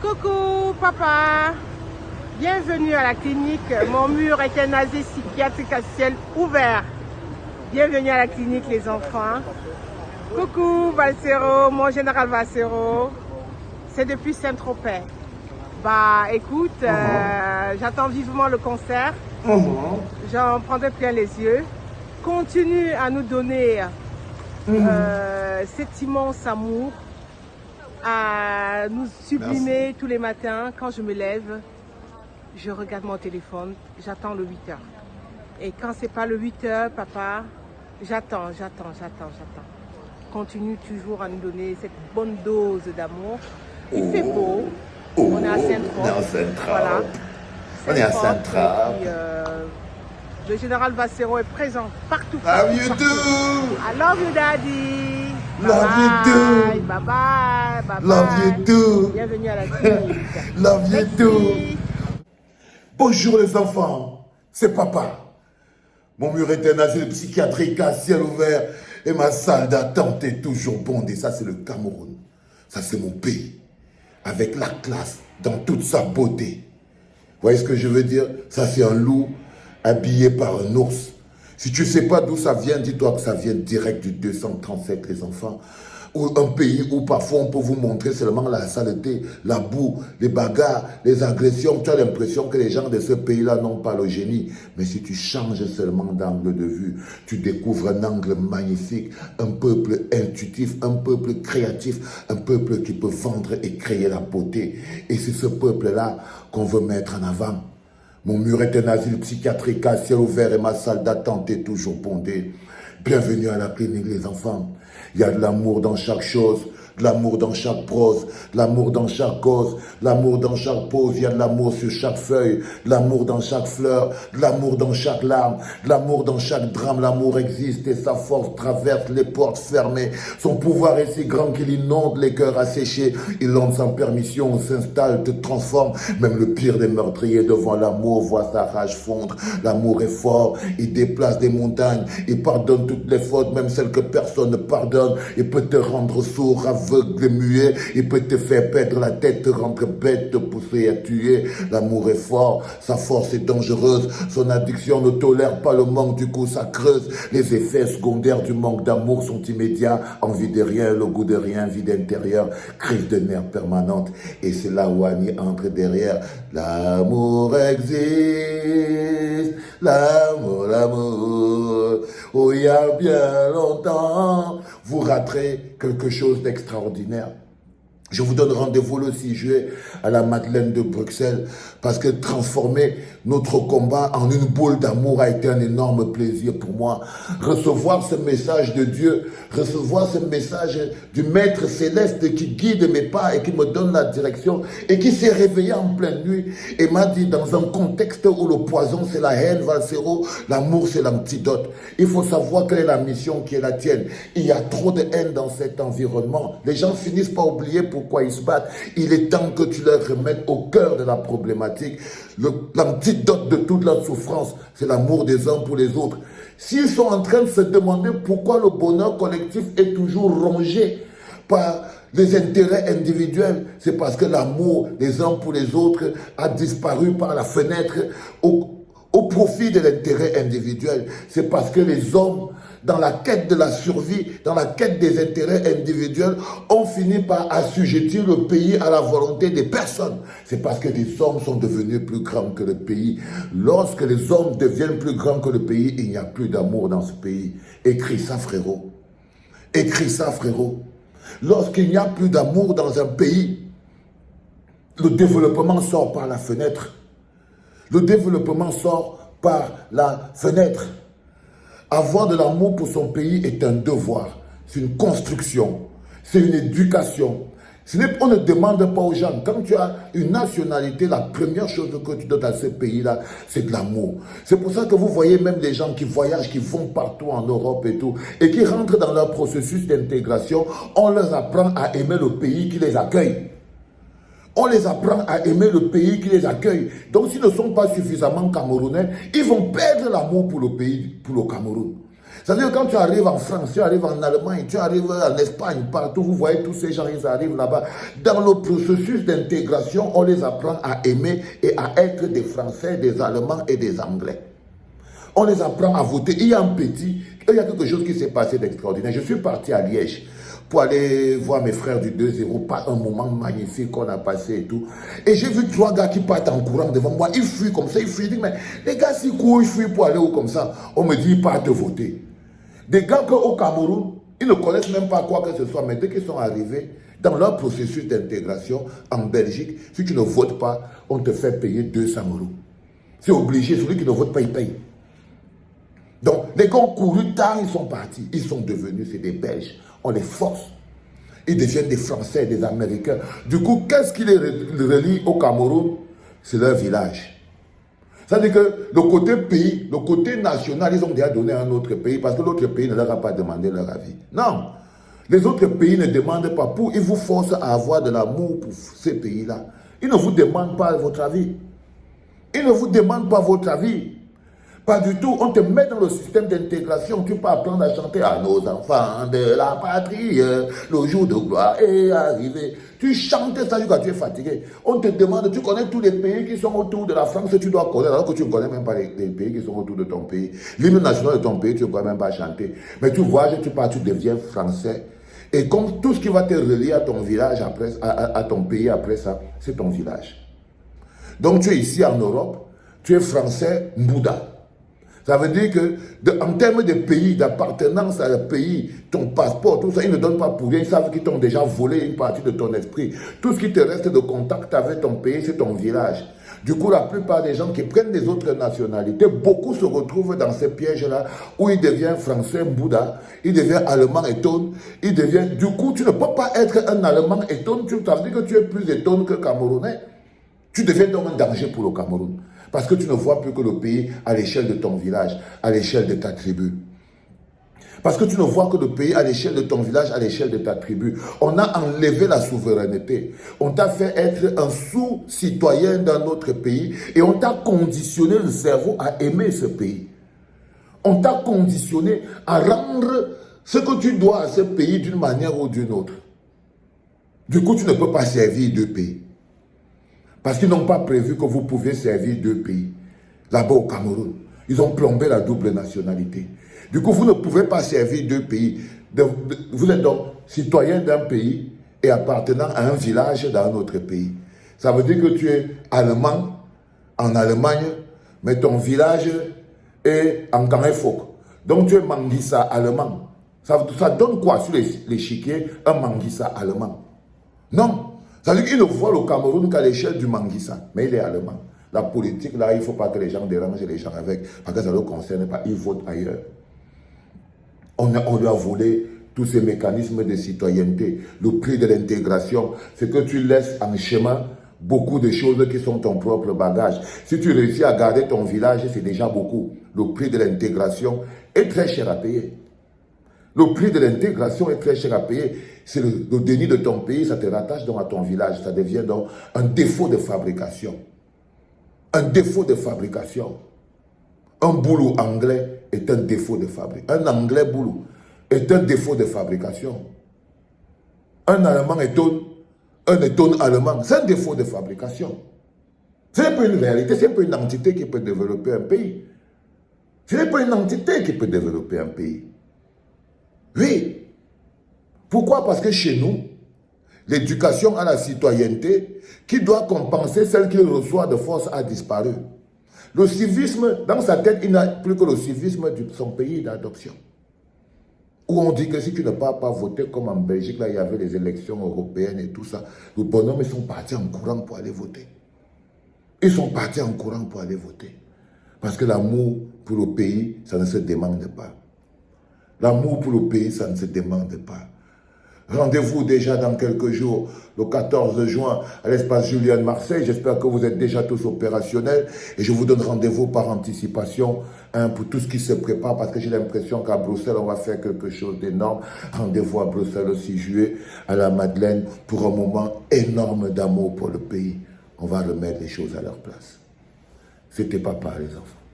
Coucou papa, bienvenue à la clinique. Mon mur est un asile psychiatrique à ciel ouvert. Bienvenue à la clinique les enfants. Coucou Valsero, mon général Valsero. C'est depuis Saint-Tropez. Bah écoute, j'attends vivement le concert. J'en prendrai plein les yeux. Continue à nous donner cet immense amour, à nous sublimer. Merci. Tous les matins. Quand je me lève, je regarde mon téléphone, j'attends le 8h. Et quand c'est pas le 8h, papa, j'attends. Continue toujours à nous donner cette bonne dose d'amour. Il fait beau. On est à Saint-Tropez. Voilà. On est à Saint-Tropez. Le général Valsero est présent partout. Love you too. I love you, daddy. Love you too. Bye bye. Love you too. Bienvenue à la clinique. Love you too. Bonjour les enfants, c'est papa. Mon mur est un asile psychiatrique à ciel ouvert et ma salle d'attente est toujours bondée. Ça, c'est le Cameroun. Ça, c'est mon pays. Avec la classe dans toute sa beauté. Vous voyez ce que je veux dire? Ça, c'est un loup habillé par un ours. Si tu ne sais pas d'où ça vient, dis-toi que ça vient direct du 237, les enfants. Ou un pays où parfois on peut vous montrer seulement la saleté, la boue, les bagarres, les agressions. Tu as l'impression que les gens de ce pays-là n'ont pas le génie. Mais si tu changes seulement d'angle de vue, tu découvres un angle magnifique, un peuple intuitif, un peuple créatif, un peuple qui peut vendre et créer la beauté. Et c'est ce peuple-là qu'on veut mettre en avant. Mon mur est un asile psychiatrique à ciel ouvert et ma salle d'attente est toujours bondée. Bienvenue à la clinique, les enfants. Il y a de l'amour dans chaque chose, de l'amour dans chaque prose, de l'amour dans chaque cause, de l'amour dans chaque pose. Il y a de l'amour sur chaque feuille, de l'amour dans chaque fleur, de l'amour dans chaque larme, de l'amour dans chaque drame. L'amour existe et sa force traverse les portes fermées. Son pouvoir est si grand qu'il inonde les cœurs asséchés. Il lance sans permission, s'installe, te transforme. Même le pire des meurtriers devant l'amour voit sa rage fondre. L'amour est fort, il déplace des montagnes, il pardonne toutes les fautes, même celles que personne ne pardonne. Il peut te rendre sourd, aveugle, muet. Il peut te faire perdre la tête, te rendre bête, te pousser à tuer. L'amour est fort, sa force est dangereuse. Son addiction ne tolère pas le manque, du coup ça creuse. Les effets secondaires du manque d'amour sont immédiats. Envie de rien, le goût de rien, vide intérieur, crise de nerfs permanente. Et c'est là où Annie entre derrière. L'amour existe, l'amour. Oh, il y a bien longtemps, vous raterez quelque chose d'extraordinaire. Je vous donne rendez-vous le 6 juillet à la Madeleine de Bruxelles parce que transformer notre combat en une boule d'amour a été un énorme plaisir pour moi. Recevoir ce message de Dieu, recevoir ce message du Maître Céleste qui guide mes pas et qui me donne la direction et qui s'est réveillé en pleine nuit et m'a dit dans un contexte où le poison c'est la haine, Valsero, l'amour c'est l'antidote. Il faut savoir quelle est la mission qui est la tienne. Il y a trop de haine dans cet environnement. Les gens finissent par oublier pourquoi ils se battent. Il est temps que tu leur remettes au cœur de la problématique. L'antidote de toute la souffrance, c'est l'amour des uns pour les autres. S'ils sont en train de se demander pourquoi le bonheur collectif est toujours rongé par les intérêts individuels, c'est parce que l'amour des uns pour les autres a disparu par la fenêtre au profit de l'intérêt individuel. C'est parce que les hommes, dans la quête de la survie, dans la quête des intérêts individuels, ont fini par assujettir le pays à la volonté des personnes. C'est parce que les hommes sont devenus plus grands que le pays. Lorsque les hommes deviennent plus grands que le pays, il n'y a plus d'amour dans ce pays. Écris ça, frérot. Écris ça, frérot. Lorsqu'il n'y a plus d'amour dans un pays, le développement sort par la fenêtre. Le développement sort par la fenêtre. Avoir de l'amour pour son pays est un devoir, c'est une construction, c'est une éducation. On ne demande pas aux gens, quand tu as une nationalité, la première chose que tu donnes à ce pays-là, c'est de l'amour. C'est pour ça que vous voyez même des gens qui voyagent, qui vont partout en Europe et tout, et qui rentrent dans leur processus d'intégration, on leur apprend à aimer le pays qui les accueille. On les apprend à aimer le pays qui les accueille. Donc s'ils ne sont pas suffisamment camerounais, ils vont perdre l'amour pour le pays, pour le Cameroun. C'est-à-dire quand tu arrives en France, tu arrives en Allemagne, tu arrives en Espagne, partout, vous voyez tous ces gens, ils arrivent là-bas. Dans le processus d'intégration, on les apprend à aimer et à être des Français, des Allemands et des Anglais. On les apprend à voter. Il y a un petit, il y a quelque chose qui s'est passé d'extraordinaire. Je suis parti à Liège pour aller voir mes frères du 2-0, pas un moment magnifique qu'on a passé et tout. Et j'ai vu 3 gars qui partent en courant devant moi. Ils fuient comme ça, ils fuient. Je dis, mais les gars, s'ils courent, ils fuient pour aller où comme ça? On me dit, ils partent voter. Des gars qu'au Cameroun, ils ne connaissent même pas quoi que ce soit, mais dès qu'ils sont arrivés dans leur processus d'intégration en Belgique, si tu ne votes pas, on te fait payer 200 €. C'est obligé, celui qui ne vote pas, il paye. Donc, les gars ont couru tard, ils sont partis. Ils sont devenus, c'est des Belges. On les force. Ils deviennent des Français, des Américains. Du coup, qu'est-ce qui les relie au Cameroun? C'est leur village. C'est-à-dire que le côté pays, le côté national, ils ont déjà donné à un autre pays parce que l'autre pays ne leur a pas demandé leur avis. Non. Les autres pays ne demandent pas pour. Ils vous forcent à avoir de l'amour pour ces pays-là. Ils ne vous demandent pas votre avis. Ils ne vous demandent pas votre avis. Pas du tout. On te met dans le système d'intégration. Tu peux apprendre à chanter à nos enfants de la patrie. Le jour de gloire est arrivé. Tu chantes ça jusqu'à tu es fatigué. On te demande, tu connais tous les pays qui sont autour de la France, tu dois connaître, alors que tu ne connais même pas les pays qui sont autour de ton pays. L'hymne national de ton pays, tu ne pourras même pas chanter. Mais tu voyages, tu pars, tu deviens français. Et comme tout ce qui va te relier à ton village, après, à ton pays après ça, c'est ton village. Donc tu es ici en Europe, tu es français, Mbouda. Ça veut dire que, en termes de pays, d'appartenance à un pays, ton passeport, tout ça, ils ne donnent pas pour rien. Ils savent qu'ils t'ont déjà volé une partie de ton esprit. Tout ce qui te reste de contact avec ton pays, c'est ton village. Du coup, la plupart des gens qui prennent des autres nationalités, beaucoup se retrouvent dans ces pièges-là, où ils deviennent français, Bouddha, ils deviennent allemand, étonne, ils deviennent... Du coup, tu ne peux pas être un allemand étonne, ça veut dire que tu es plus étonne que camerounais. Tu deviens donc un danger pour le Cameroun. Parce que tu ne vois plus que le pays à l'échelle de ton village, à l'échelle de ta tribu. Parce que tu ne vois que le pays à l'échelle de ton village, à l'échelle de ta tribu. On a enlevé la souveraineté. On t'a fait être un sous-citoyen d'un autre pays et on t'a conditionné le cerveau à aimer ce pays. On t'a conditionné à rendre ce que tu dois à ce pays d'une manière ou d'une autre. Du coup, tu ne peux pas servir 2 pays. Parce qu'ils n'ont pas prévu que vous pouviez servir 2 pays. Là-bas au Cameroun, ils ont plombé la double nationalité. Du coup, vous ne pouvez pas servir 2 pays. Vous êtes donc citoyen d'un pays et appartenant à un village dans un autre pays. Ça veut dire que tu es allemand en Allemagne, mais ton village est en Ganefok. Donc tu es Manguissa allemand. Ça donne quoi sur l'échiquier un Manguissa allemand? Non. Ça veut dire qu'il ne voit le Cameroun qu'à l'échelle du Manguissa, mais il est allemand. La politique, là, il ne faut pas que les gens dérangent les gens avec, parce que ça ne le concerne pas, ils votent ailleurs. On lui a volé tous ces mécanismes de citoyenneté. Le prix de l'intégration, c'est que tu laisses en chemin beaucoup de choses qui sont ton propre bagage. Si tu réussis à garder ton village, c'est déjà beaucoup. Le prix de l'intégration est très cher à payer. Le prix de l'intégration est très cher à payer. C'est le déni de ton pays, ça te rattache donc à ton village. Ça devient donc un défaut de fabrication. Un défaut de fabrication. Un boulot anglais est un défaut de fabrication. Un anglais boulot est un défaut de fabrication. Un allemand étonne, un étonne allemand, c'est un défaut de fabrication. Ce n'est pas une réalité, ce n'est pas une entité qui peut développer un pays. Ce n'est pas une entité qui peut développer un pays. Oui. Pourquoi? Parce que chez nous, l'éducation à la citoyenneté, qui doit compenser celle qu'il reçoit de force, a disparu. Le civisme, dans sa tête, il n'a plus que le civisme de son pays d'adoption. Où on dit que si tu ne pars pas voter, comme en Belgique, là, il y avait les élections européennes et tout ça, les bonhommes, ils sont partis en courant pour aller voter. Ils sont partis en courant pour aller voter. Parce que l'amour pour le pays, ça ne se demande pas. L'amour pour le pays, ça ne se demande pas. Rendez-vous déjà dans quelques jours, le 14 juin, à l'espace Julien de Marseille. J'espère que vous êtes déjà tous opérationnels. Et je vous donne rendez-vous par anticipation pour tout ce qui se prépare. Parce que j'ai l'impression qu'à Bruxelles, on va faire quelque chose d'énorme. Rendez-vous à Bruxelles le 6 juillet, à la Madeleine, pour un moment énorme d'amour pour le pays. On va remettre les choses à leur place. C'était papa, les enfants.